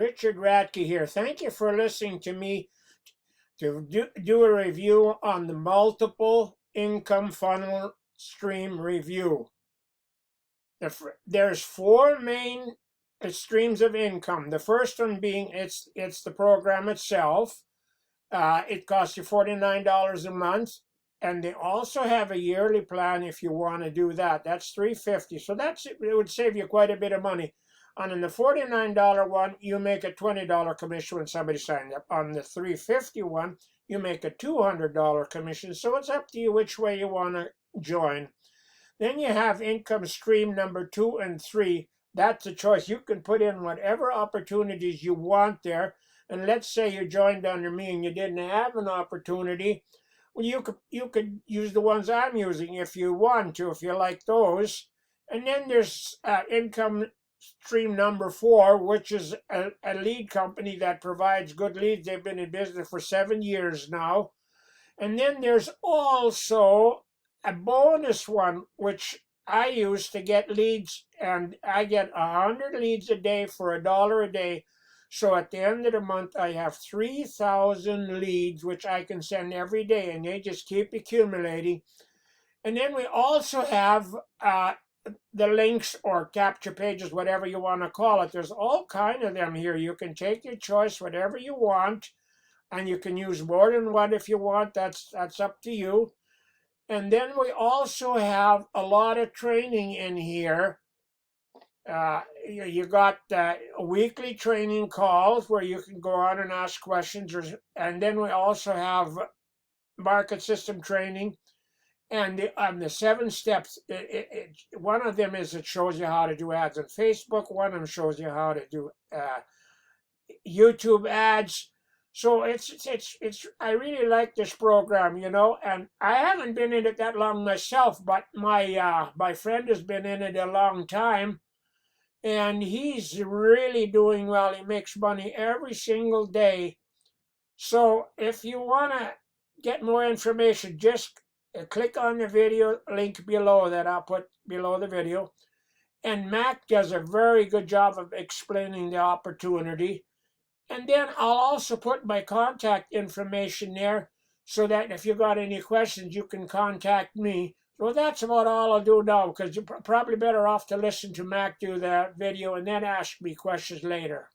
Richard Radke here. Thank you for listening to me to do a review on the multiple income funnel stream review. There's four main streams of income. The first one being it's the program itself. It costs you $49 a month, and they also have a yearly plan if you want to do that. That's $350. So it would save you quite a bit of money. And in the $49 one, you make a $20 commission when somebody signs up. On the $350 one, you make a $200 commission. So it's up to you which way you want to join. Then you have income stream number 2 and 3. That's a choice. You can put in whatever opportunities you want there. And let's say you joined under me and you didn't have an opportunity. Well, you could use the ones I'm using if you want to, if you like those. And then there's income stream number 4, which is a lead company that provides good leads. They've been in business for 7 years now. And then there's also a bonus one, which I use to get leads, and I get 100 leads a day for $1 a day. So at the end of the month, I have 3,000 leads, which I can send every day, and they just keep accumulating. And then we also have the links or capture pages, whatever you want to call it. There's all kinds of them here. You can take your choice, whatever you want, and you can use more than one if you want. That's up to you. And then we also have a lot of training in here. You got weekly training calls where you can go on and ask questions. And then we also have market system training. And on the 7 steps, one of them is it shows you how to do ads on Facebook. One of them shows you how to do YouTube ads. So I really like this program, and I haven't been in it that long myself, but my friend has been in it a long time, and he's really doing well. He makes money every single day. So if you want to get more information, just click on the video link below that I'll put below the video. And Mac does a very good job of explaining the opportunity. And then I'll also put my contact information there so that if you got any questions, you can contact me. So that's about all I'll do now, because you're probably better off to listen to Mac do that video and then ask me questions later.